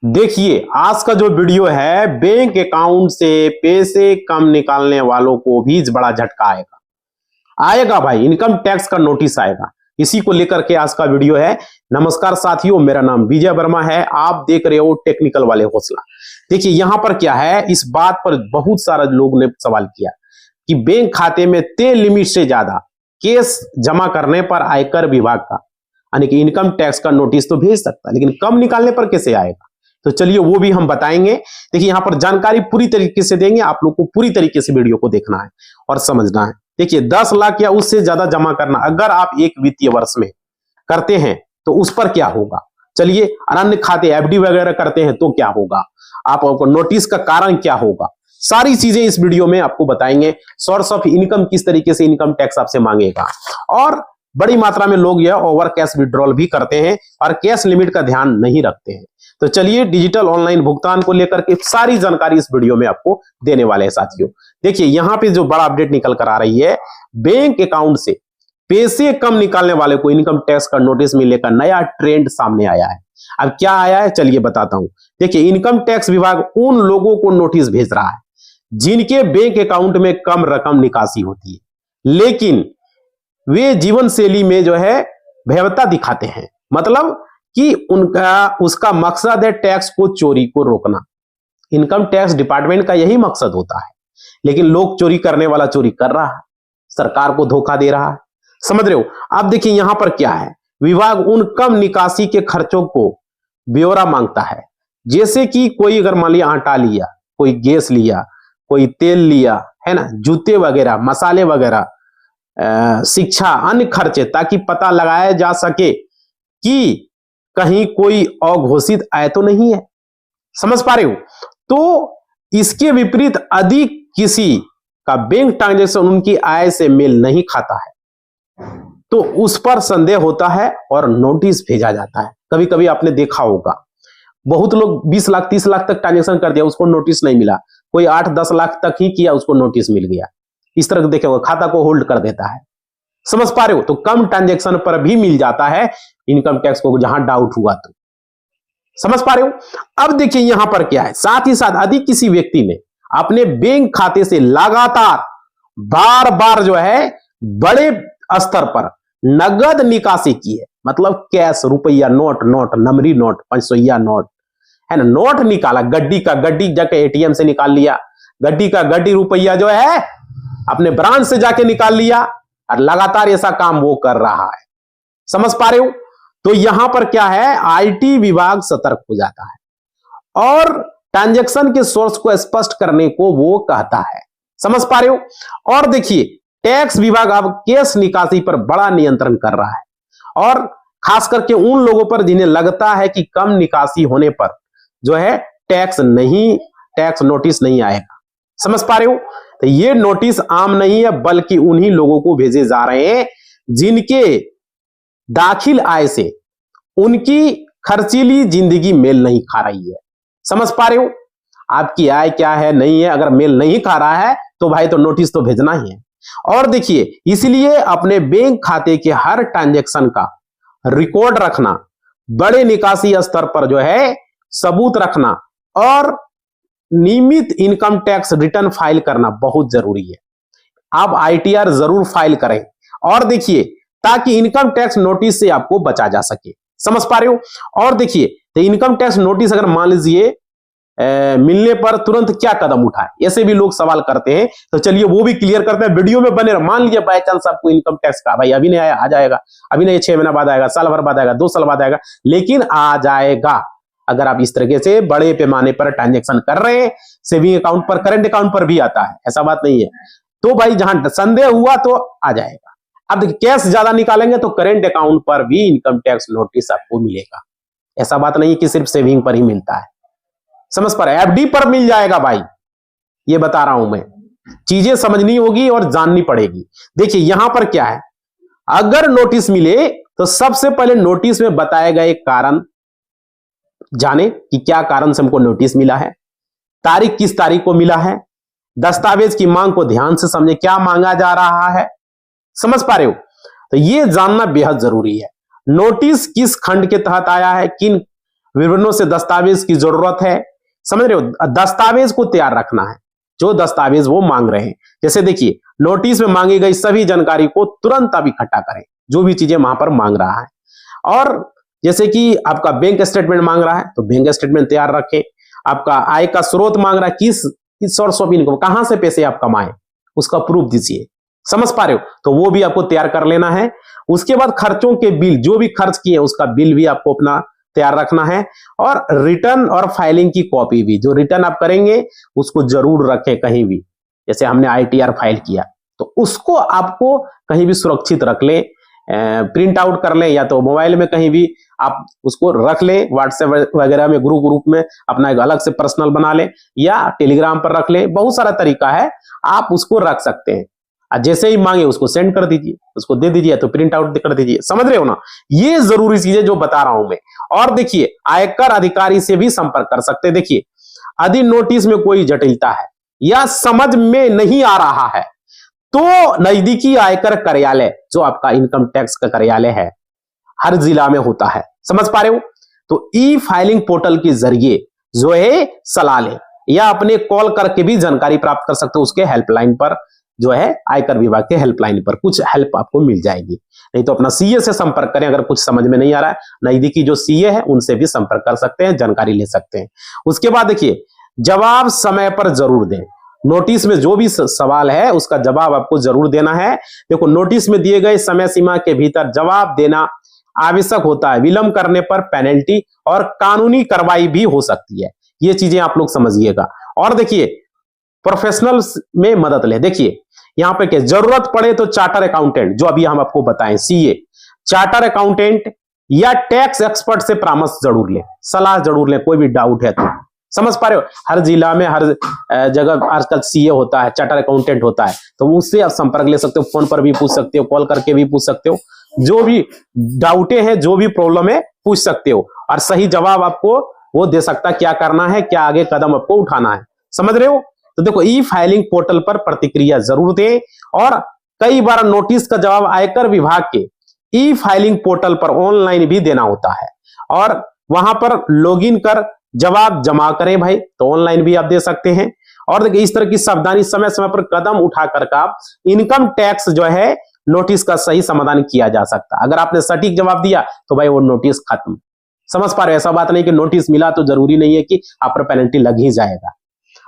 देखिए, आज का जो वीडियो है बैंक अकाउंट से पैसे कम निकालने वालों को भी बड़ा झटका आएगा भाई, इनकम टैक्स का नोटिस आएगा। इसी को लेकर के आज का वीडियो है। नमस्कार साथियों, मेरा नाम विजय वर्मा है, आप देख रहे हो टेक्निकल वाले हौसला। देखिए यहां पर क्या है, इस बात पर बहुत सारे लोगों ने सवाल किया कि बैंक खाते में तय लिमिट से ज्यादा केस जमा करने पर आयकर विभाग का यानी कि इनकम टैक्स का नोटिस तो भेज सकता है, लेकिन कम निकालने पर कैसे आएगा? तो चलिए वो भी हम बताएंगे। देखिए यहां पर जानकारी पूरी तरीके से देंगे, आप लोग को पूरी तरीके से वीडियो को देखना है और समझना है। देखिए 10 लाख या उससे ज्यादा जमा करना अगर आप एक वित्तीय वर्ष में करते हैं तो उस पर क्या होगा। चलिए अन्य खाते एफडी वगैरह करते हैं तो क्या होगा, आपको नोटिस का कारण क्या होगा, सारी चीजें इस वीडियो में आपको बताएंगे। सोर्स ऑफ इनकम किस तरीके से इनकम टैक्स आपसे मांगेगा, और बड़ी मात्रा में लोग यह ओवर कैश विड्रॉल भी करते हैं और कैश लिमिट का ध्यान नहीं रखते हैं। तो चलिए डिजिटल ऑनलाइन भुगतान को लेकर के सारी जानकारी इस वीडियो में आपको देने वाले हैं साथियों। देखिए यहां पे जो बड़ा अपडेट निकल कर आ रही है, बैंक अकाउंट से पैसे कम निकालने वाले को इनकम टैक्स का नोटिस मिलने का नया ट्रेंड सामने आया है। अब क्या आया है चलिए बताता हूं। देखिए इनकम टैक्स विभाग उन लोगों को नोटिस भेज रहा है जिनके बैंक अकाउंट में कम रकम निकासी होती है, लेकिन वे जीवन शैली में जो है भयवता दिखाते हैं। मतलब कि उसका मकसद है टैक्स को चोरी को रोकना। इनकम टैक्स डिपार्टमेंट का यही मकसद होता है, लेकिन लोग चोरी करने वाला चोरी कर रहा है, सरकार को धोखा दे रहा है। समझ रहे हो? अब देखिए यहां पर क्या है, विभाग उन कम निकासी के खर्चों को ब्यौरा मांगता है। जैसे कि कोई अगर मान लिया आटा लिया, कोई गैस लिया, कोई तेल लिया, है ना, जूते वगैरह, मसाले वगैरह, शिक्षा, अन्य खर्चे, ताकि पता लगाया जा सके कि कहीं कोई अघोषित आय तो नहीं है। समझ पा रहे हो? तो इसके विपरीत अधिक किसी का बैंक ट्रांजैक्शन उनकी आय से मेल नहीं खाता है तो उस पर संदेह होता है और नोटिस भेजा जाता है। कभी कभी आपने देखा होगा बहुत लोग 20 लाख 30 लाख तक ट्रांजैक्शन कर दिया, उसको नोटिस नहीं मिला। कोई 8-10 लाख तक ही किया, उसको नोटिस मिल गया। इस तरह देखे खाता को होल्ड कर देता है। समझ पा रहे हो? तो कम ट्रांजैक्शन पर भी मिल जाता है इनकम टैक्स को जहां डाउट हुआ तो। समझ पा रहे हो? अब देखिए यहां पर क्या है, साथ ही साथ यदि किसी व्यक्ति ने अपने बैंक खाते से लगातार बार बार जो है बड़े स्तर पर नगद निकासी की है, मतलब कैश, रुपया, नोट, नंबरी नोट, 500 नोट, है ना, नोट निकाला, गड्डी का गड्डी जाके एटीएम से निकाल लिया, गड्डी का गड्डी रुपया जो है अपने ब्रांच से जाके निकाल लिया, और लगातार ऐसा काम वो कर रहा है। समझ पा रहे हो? तो यहां पर क्या है, आईटी विभाग सतर्क हो जाता है और ट्रांजैक्शन के सोर्स को स्पष्ट करने को वो कहता है। समझ पा रहे हो? और देखिए टैक्स विभाग अब कैश निकासी पर बड़ा नियंत्रण कर रहा है, और खास करके उन लोगों पर जिन्हें लगता है कि कम निकासी होने पर जो है टैक्स नोटिस नहीं आएगा। समझ पा रहे हो? तो ये नोटिस आम नहीं है, बल्कि उन्हीं लोगों को भेजे जा रहे हैं जिनके दाखिल आय से उनकी खर्चीली जिंदगी मेल नहीं खा रही है। समझ पा रहे हो? आपकी आय क्या है, नहीं है, अगर मेल नहीं खा रहा है तो भाई तो नोटिस तो भेजना ही है। और देखिए इसलिए अपने बैंक खाते के हर ट्रांजैक्शन का रिकॉर्ड रखना, बड़े निकासी स्तर पर जो है सबूत रखना और नियमित इनकम टैक्स रिटर्न फाइल करना बहुत जरूरी है। आप आईटीआर जरूर फाइल करें, और देखिए ताकि इनकम टैक्स नोटिस से आपको बचा जा सके। समझ पा रहे हो? और देखिए तो इनकम टैक्स नोटिस अगर मान लीजिए मिलने पर तुरंत क्या कदम उठाए, ऐसे भी लोग सवाल करते हैं। तो चलिए वो भी क्लियर करते हैं, वीडियो में बने रहो। मान लीजिए बाय चांस आपको इनकम टैक्स का भाई अभी नहीं आया, आ जाएगा, अभी नहीं, 6 महीना बाद आएगा, साल भर बाद आएगा, 2 साल बाद आएगा, लेकिन आ जाएगा अगर आप इस तरीके से बड़े पैमाने पर ट्रांजैक्शन कर रहे हैं। सेविंग अकाउंट पर, करंट अकाउंट पर भी आता है, ऐसा बात नहीं है। तो भाई जहां संदेह हुआ तो आ जाएगा। अब देखिए कैश ज्यादा निकालेंगे तो करंट अकाउंट पर भी इनकम टैक्स नोटिस आपको मिलेगा। ऐसा बात नहीं कि सिर्फ सेविंग पर ही मिलता है। समझ पा रहे? एफडी पर मिल जाएगा भाई, ये बता रहा हूं मैं। चीजें समझनी होगी और जाननी पड़ेगी। देखिए यहां पर क्या है, अगर नोटिस मिले तो सबसे पहले नोटिस में बताए गए कारण जाने कि क्या कारण से हमको नोटिस मिला है, तारीख किस तारीख को मिला है, दस्तावेज की मांग को ध्यान से समझे, क्या मांगा जा रहा है। समझ पा रहे हो? तो ये जानना बेहद जरूरी है। नोटिस किस खंड के तहत आया है, किन विवरणों से दस्तावेज की जरूरत है, समझ रहे हो, दस्तावेज को तैयार रखना है, जो दस्तावेज वो मांग रहे हैं। जैसे देखिए नोटिस में मांगी गई सभी जानकारी को तुरंत आप इकट्ठा करें, जो भी चीजें वहां पर मांग रहा है। और जैसे कि आपका बैंक स्टेटमेंट मांग रहा है तो बैंक स्टेटमेंट तैयार रखें। आपका आय का स्रोत मांग रहा है, किस सोर्स ऑफ इनकम, कहां से पैसे आप कमाए, उसका प्रूफ दीजिए, समझ पा रहे हो, तो वो भी आपको तैयार कर लेना है। उसके बाद खर्चों के बिल, जो भी खर्च किए उसका बिल भी आपको अपना तैयार रखना है। और रिटर्न और फाइलिंग की कॉपी भी, जो रिटर्न आप करेंगे उसको जरूर रखें कहीं भी। जैसे हमने ITR फाइल किया तो उसको आपको कहीं भी सुरक्षित रख लें, प्रिंट आउट कर लें, या तो मोबाइल में कहीं भी आप उसको रख लें, व्हाट्सएप वगैरह में ग्रुप में अपना एक अलग से पर्सनल बना लें, या टेलीग्राम पर रख लें। बहुत सारा तरीका है, आप उसको रख सकते हैं। जैसे ही मांगे उसको सेंड कर दीजिए, उसको दे दीजिए, तो प्रिंट आउट कर दीजिए, समझ रहे हो ना। ये जरूरी चीजें जो बता रहा हूं मैं। और देखिए आयकर अधिकारी से भी संपर्क कर सकते हैं। देखिए यदि नोटिस में कोई जटिलता है या समझ में नहीं आ रहा है तो नजदीकी आयकर कार्यालय, जो आपका इनकम टैक्स का कार्यालय है, हर जिला में होता है, समझ पा रहे हो, तो ई फाइलिंग पोर्टल के जरिए जो है सलाह लें, या अपने कॉल करके भी जानकारी प्राप्त कर सकते हो। उसके हेल्पलाइन पर जो है आयकर विभाग के हेल्पलाइन पर कुछ हेल्प आपको मिल जाएगी। नहीं तो अपना CA से संपर्क करें, अगर कुछ समझ में नहीं आ रहा है, नजदीकी जो CA है उनसे भी संपर्क कर सकते हैं, जानकारी ले सकते हैं। उसके बाद देखिए जवाब समय पर जरूर दें। नोटिस में जो भी सवाल है उसका जवाब आपको जरूर देना है। देखो नोटिस में दिए गए समय सीमा के भीतर जवाब देना आवश्यक होता है। विलंब करने पर पेनल्टी और कानूनी कार्रवाई भी हो सकती है। ये चीजें आप लोग समझिएगा। और देखिए प्रोफेशनल्स में मदद ले। देखिए यहां पे क्या जरूरत पड़े तो चार्टर अकाउंटेंट, जो अभी हम आपको बताएं, CA, चार्टर अकाउंटेंट या टैक्स एक्सपर्ट से परामर्श जरूर ले, सलाह जरूर ले, कोई भी डाउट है तो। समझ पा रहे हो, हर जिला में हर जगह आजकल CA होता है, चार्टर अकाउंटेंट होता है, तो उससे आप संपर्क ले सकते हो। फोन पर भी पूछ सकते हो, कॉल करके भी पूछ सकते हो, जो भी डाउटे हैं, जो भी प्रॉब्लम है पूछ सकते हो, और सही जवाब आपको वो दे सकता है, क्या करना है, क्या आगे कदम आपको उठाना है, समझ रहे हो। तो देखो ई फाइलिंग पोर्टल पर प्रतिक्रिया जरूर दें। और कई बार नोटिस का जवाब आयकर विभाग के ई फाइलिंग पोर्टल पर ऑनलाइन भी देना होता है, और वहां पर लॉगिन कर जवाब जमा करें भाई, तो ऑनलाइन भी आप दे सकते हैं। और देखिए इस तरह की सावधानी समय समय पर कदम उठा कर आप इनकम टैक्स जो है नोटिस का सही समाधान किया जा सकता है। अगर आपने सटीक जवाब दिया तो भाई वो नोटिस खत्म, समझ पा रहे हो। ऐसा बात नहीं कि नोटिस मिला तो जरूरी नहीं है कि आप पर पेनल्टी लग ही जाएगा।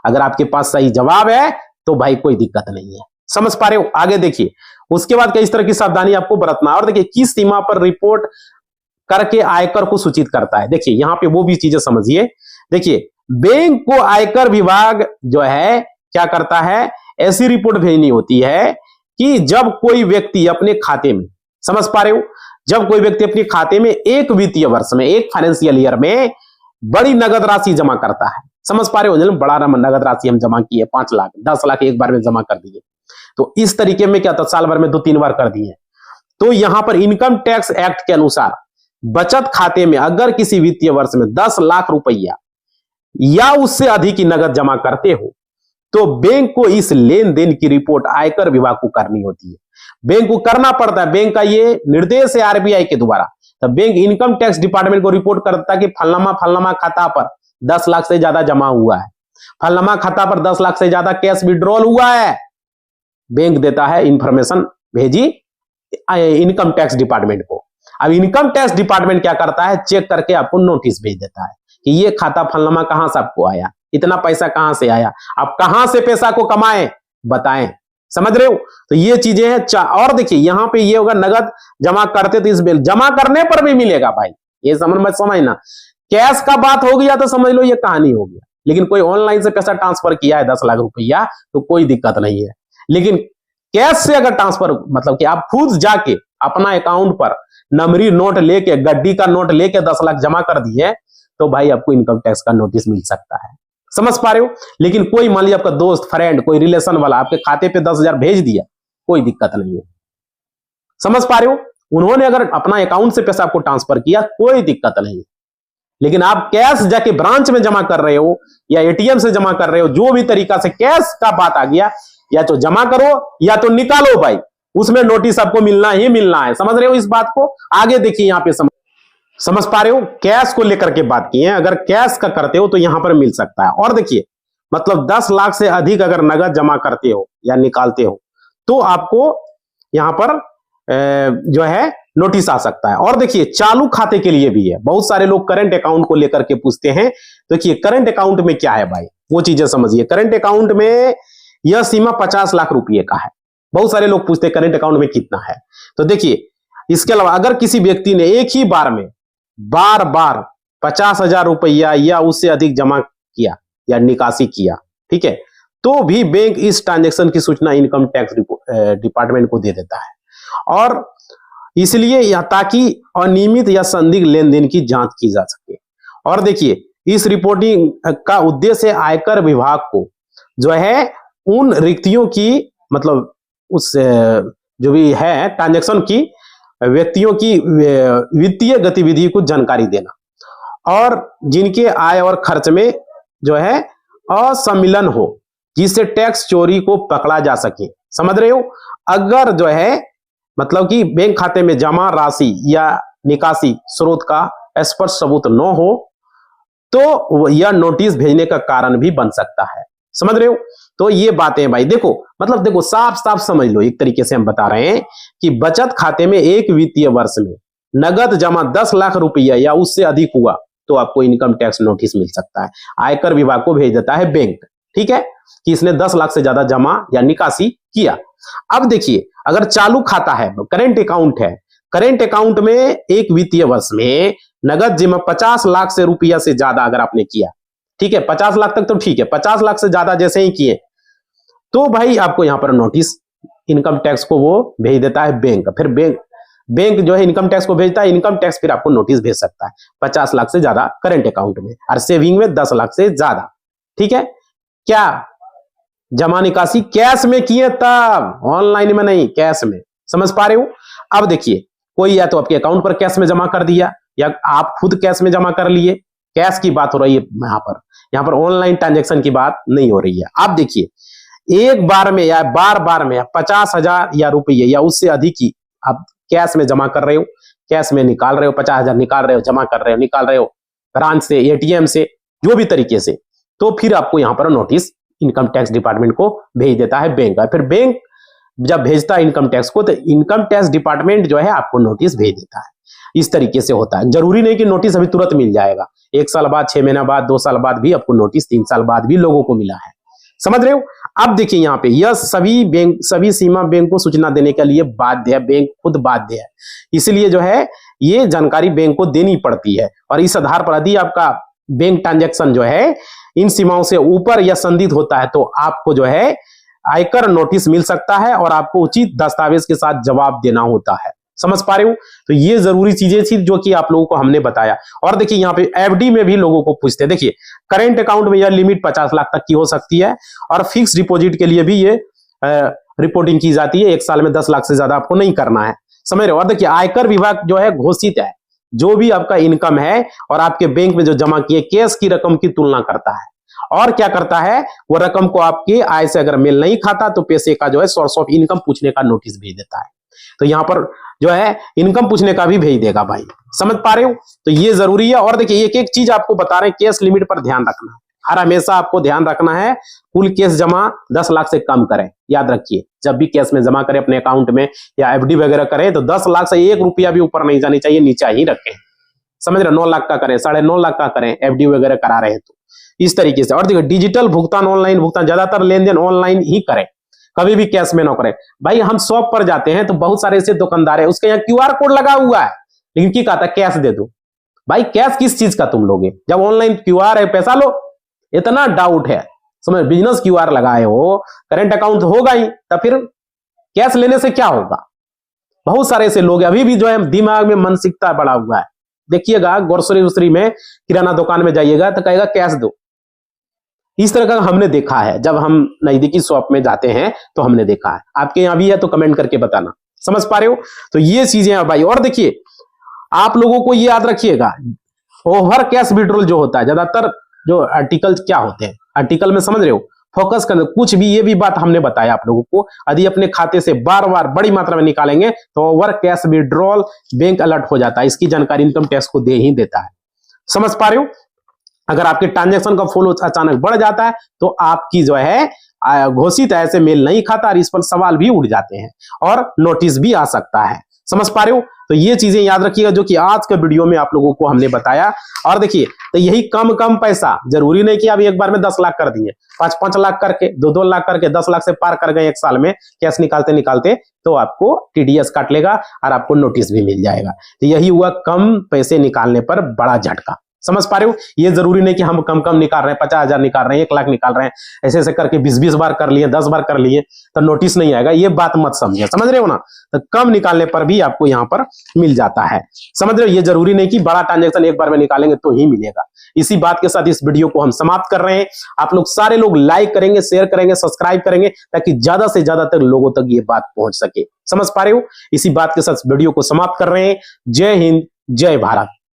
अगर आपके पास सही जवाब है तो भाई कोई दिक्कत नहीं है, समझ पा रहे हो। आगे देखिए उसके बाद किस तरह की सावधानी आपको बरतना। और देखिए किस सीमा पर रिपोर्ट करके आयकर को सूचित करता है। देखिए यहां पे वो भी चीजें समझिए। देखिए बैंक को आयकर विभाग जो है क्या करता है, ऐसी रिपोर्ट भेजनी होती है कि जब कोई व्यक्ति अपने खाते में, समझ पा रहे हो, जब कोई व्यक्ति अपने खाते में एक वित्तीय वर्ष में, एक फाइनेंशियल ईयर में बड़ी नगद राशि जमा करता है, समझ पा रहे हो, बड़ा नगद राशि हम जमा किए 5 लाख 10 लाख एक बार में जमा कर दिए, तो इस तरीके में क्या था, साल भर में 2-3 बार कर दिए। तो यहां पर इनकम टैक्स एक्ट के अनुसार बचत खाते में अगर किसी वित्तीय वर्ष में 10 लाख रुपया या उससे अधिक की नगद जमा करते हो तो बैंक को इस लेन देन की रिपोर्ट आयकर विभाग को करनी होती है। बैंक को करना पड़ता है, बैंक का ये निर्देश है RBI के द्वारा। तो बैंक इनकम टैक्स डिपार्टमेंट को रिपोर्ट करता है कि फलनामा खाता पर 10 लाख से ज्यादा जमा हुआ है, फलनामा खाता पर 10 लाख से ज्यादा कैश विड्रॉल हुआ है। बैंक देता है इंफॉर्मेशन, भेजी इनकम टैक्स डिपार्टमेंट को। अब इनकम टैक्स डिपार्टमेंट क्या करता है, चेक करके आपको नोटिस भेज देता है कि ये खाता फलनामा कहां से आपको आया, इतना पैसा कहां से आया, आप कहां से पैसा को कमाए बताएं, समझ रहे हो। तो ये चीजें हैं। और देखिए यहां पे ये होगा, नगद जमा करते तो इस बिल जमा करने पर भी मिलेगा भाई, ये समझना। कैश का बात हो गया तो समझ लो ये कहानी हो गया। लेकिन कोई ऑनलाइन से पैसा ट्रांसफर किया है 10 लाख रुपया तो कोई दिक्कत नहीं है। लेकिन कैश से अगर ट्रांसफर, मतलब कि आप खुद जाके अपना अकाउंट पर नंबरी नोट लेके, गड्डी का नोट लेके 10 लाख जमा कर दिए तो भाई आपको इनकम टैक्स का नोटिस मिल सकता है, समझ पा रहे हो। लेकिन कोई मान लीजिए आपका दोस्त, फ्रेंड, कोई रिलेशन वाला आपके खाते पे 10,000 भेज दिया, कोई दिक्कत नहीं है, समझ पा रहे हो। उन्होंने अगर अपना अकाउंट से पैसा आपको ट्रांसफर किया, कोई दिक्कत नहीं है। लेकिन आप कैश जाके ब्रांच में जमा कर रहे हो या ATM से जमा कर रहे हो, जो भी तरीका से कैश का बात आ गया, या तो जमा करो या तो निकालो भाई, उसमें नोटिस आपको मिलना ही मिलना है, समझ रहे हो इस बात को। आगे देखिए यहां पे समझ पा रहे हो, कैश को लेकर के बात की है। अगर कैश का करते हो तो यहां पर मिल सकता है। और देखिए मतलब 10 लाख से अधिक अगर नगद जमा करते हो या निकालते हो तो आपको यहां पर जो है नोटिस आ सकता है। और देखिए चालू खाते के लिए भी है। बहुत सारे लोग करंट अकाउंट को लेकर के पूछते हैं। देखिए करंट अकाउंट में क्या है भाई, वो चीजें समझिए। करंट अकाउंट में यह सीमा 50 लाख रुपए का है। बहुत सारे लोग पूछते हैं करंट अकाउंट में कितना है। तो देखिए इसके अलावा अगर किसी व्यक्ति ने एक ही बार में बार बार 50,000 रुपया या उससे अधिक जमा किया या निकासी किया, ठीक है, तो भी बैंक इस ट्रांजैक्शन की सूचना इनकम टैक्स डिपार्टमेंट को दे देता है। और इसलिए ताकि अनियमित या संदिग्ध लेन देन की जांच की जा सके। और देखिए इस रिपोर्टिंग का उद्देश्य आयकर विभाग को जो है उन रिक्तियों की मतलब उस जो भी है ट्रांजैक्शन की व्यक्तियों की वित्तीय गतिविधि को जानकारी देना और जिनके आय और खर्च में जो है असम्मिलन हो जिससे टैक्स चोरी को पकड़ा जा सके। समझ रहे हो, अगर जो है मतलब कि बैंक खाते में जमा राशि या निकासी स्रोत का स्पष्ट सबूत न हो तो यह नोटिस भेजने का कारण भी बन सकता है। समझ रहे हो, तो ये बातें भाई देखो मतलब देखो साफ साफ समझ लो। एक तरीके से हम बता रहे हैं कि बचत खाते में एक वित्तीय वर्ष में नगद जमा 10 लाख रुपया या उससे अधिक हुआ तो आपको इनकम टैक्स नोटिस मिल सकता है। आयकर विभाग को भेज देता है बैंक, ठीक है, कि इसने 10 लाख से ज्यादा जमा या निकासी किया। अब देखिए अगर चालू खाता है, करेंट अकाउंट है, करेंट अकाउंट में एक वित्तीय वर्ष में नगद जमा 50 लाख से रुपया से ज्यादा अगर आपने किया, ठीक है, 50 लाख तक तो ठीक है, 50 लाख से ज्यादा जैसे ही किए तो भाई आपको यहां पर नोटिस इनकम टैक्स को वो भेज देता है बैंक। फिर बैंक जो है इनकम टैक्स को भेजता है, इनकम टैक्स फिर आपको नोटिस भेज सकता है 50 लाख से ज्यादा करेंट अकाउंट में और सेविंग में 10 लाख से ज्यादा। ठीक है, क्या जमा निकासी कैश में किए तब, ऑनलाइन में नहीं, कैश में। समझ पा रहे हो। अब देखिए कोई या तो आपके अकाउंट पर कैश में जमा कर दिया या आप खुद कैश में जमा कर लिए, कैश की बात हो रही है यहाँ पर ऑनलाइन ट्रांजेक्शन की बात नहीं हो रही है। आप देखिए एक बार में या बार बार में 50,000 या रुपये या उससे अधिक ही आप कैश में जमा कर रहे हो, कैश में निकाल रहे हो, 50,000 निकाल रहे हो, जमा कर रहे हो, निकाल रहे हो ब्रांच से, एटीएम से, जो भी तरीके से, तो फिर आपको यहाँ पर नोटिस इनकम टैक्स डिपार्टमेंट को भेज देता है बैंक। फिर बैंक जब भेजता है इनकम टैक्स को तो इनकम टैक्स डिपार्टमेंट जो है आपको नोटिस भेज देता है। इस तरीके से होता है। जरूरी नहीं कि नोटिस अभी तुरंत मिल जाएगा, 1 साल बाद, 6 महीना बाद, 2 साल बाद भी आपको नोटिस, 3 साल बाद भी लोगों को मिला है। समझ रहे हो। अब देखिए यहाँ पे यह सभी सीमा बैंक को सूचना देने के लिए बाध्य है, बैंक खुद बाध्य है, इसलिए जो है ये जानकारी बैंक को देनी पड़ती है। और इस आधार पर यदि आपका बैंक ट्रांजैक्शन जो है इन सीमाओं से ऊपर या संदिग्ध होता है तो आपको जो है आयकर नोटिस मिल सकता है और आपको उचित दस्तावेज के साथ जवाब देना होता है। समझ पा रहे हो। तो ये जरूरी चीजें थी जो कि आप लोगों को हमने बताया। और देखिए यहाँ पे एफडी में भी लोगों को पूछते हैं। देखिए करेंट अकाउंट में यह लिमिट 50 लाख तक की हो सकती है और फिक्स डिपॉजिट के लिए भी ये रिपोर्टिंग की जाती है। 1 साल में 10 लाख से ज्यादा आपको नहीं करना है। समझ रहे हो। और देखिए आयकर विभाग जो है घोषित है, जो भी आपका इनकम है और आपके बैंक में जो जमा किए कैश की रकम की तुलना करता है और क्या करता है, वो रकम को आपकी आय से अगर मेल नहीं खाता तो पैसे का जो है सोर्स ऑफ इनकम पूछने का नोटिस भेज देता है। तो यहां पर जो है इनकम पूछने का भी भेज देगा भाई। समझ पा रहे हो। तो ये जरूरी है। और देखिए एक एक चीज आपको बता रहे हैं, कैश लिमिट पर ध्यान रखना है। हर हमेशा आपको ध्यान रखना है कुल कैश जमा 10 लाख से कम करें। याद रखिए जब भी कैश में जमा करें अपने अकाउंट में या एफडी वगैरह करें तो 10 लाख से 1 रुपया भी ऊपर नहीं जानी चाहिए, नीचे ही रखें। समझ रहे। 9 लाख का करें, 9.5 लाख का करें, एफडी वगैरह करा रहे हैं तो इस तरीके से। और देखिए डिजिटल भुगतान, ऑनलाइन भुगतान, ज्यादातर लेन देन ऑनलाइन ही करें, कभी भी कैश में ना करें। भाई हम शॉप पर जाते हैं तो बहुत सारे ऐसे दुकानदार है, उसके यहाँ क्यूआर कोड लगा हुआ है लेकिन क्या कहता है कैश दे दो। भाई कैश किस चीज का तुम लोगे, जब ऑनलाइन क्यूआर है पैसा लो। इतना डाउट है। समझ, बिजनेस क्यूआर लगाए हो, करंट अकाउंट होगा ही, तब फिर कैश लेने से क्या होगा। बहुत सारे ऐसे लोग अभी भी जो है दिमाग में मानसिकता बड़ा हुआ है। देखिएगा ग्रोसरी वोसरी में, किराना दुकान में जाइएगा तो कहेगा कैश दो। इस तरह का हमने देखा है, जब हम नजदीकी शॉप में जाते हैं तो हमने देखा है। आपके यहाँ भी है तो कमेंट करके बताना। समझ पा रहे हो। तो ये चीजें हैं भाई। और देखिए आप लोगों को ये याद रखिएगा, ओवर कैश विड्रॉल जो होता है, ज्यादातर जो आर्टिकल क्या होते हैं, आर्टिकल में समझ रहे हो, फोकस करना। कुछ भी, ये भी बात हमने बताया आप लोगों को, यदि अपने खाते से बार बार बड़ी मात्रा में निकालेंगे तो over cash withdrawal bank alert हो जाता है। इसकी जानकारी इनकम टैक्स को दे ही देता है। समझ पा रहे हो? अगर आपके ट्रांजैक्शन का फ्लो अचानक बढ़ जाता है तो आपकी जो है घोषित ऐसे मेल नहीं खाता और इस पर सवाल भी उठ जाते हैं और नोटिस भी आ सकता है। समझ पा रहे हो? तो ये चीजें याद रखिएगा जो कि आज के वीडियो में आप लोगों को हमने बताया। और देखिए, तो यही कम कम पैसा, जरूरी नहीं कि आप एक बार में 10 लाख कर दिए, 5-5 लाख करके, 2-2 लाख करके 10 लाख से पार कर गए एक साल में कैश निकालते निकालते, तो आपको टीडीएस काट लेगा और आपको नोटिस भी मिल जाएगा। तो यही हुआ कम पैसे निकालने पर बड़ा झटका। समझ पा रहे हो? ये जरूरी नहीं कि हम कम कम निकाल रहे हैं, 50,000 निकाल रहे हैं, 1 लाख निकाल रहे हैं, ऐसे ऐसे करके 20-20 बार कर लिए, 10 बार कर लिए तो नोटिस नहीं आएगा। ये बात मत समझिए। समझ रहे हो ना? तो कम निकालने पर भी आपको यहाँ पर मिल जाता है। समझ रहे हो? ये जरूरी नहीं कि बड़ा ट्रांजेक्शन एक बार में निकालेंगे तो ही मिलेगा। इसी बात के साथ इस वीडियो को हम समाप्त कर रहे हैं। आप लोग सारे लोग लाइक करेंगे, शेयर करेंगे, सब्सक्राइब करेंगे ताकि ज्यादा से ज्यादा तक लोगों तक ये बात पहुंच सके। समझ पा रहे हो? इसी बात के साथ वीडियो को समाप्त कर रहे हैं। जय हिंद, जय भारत।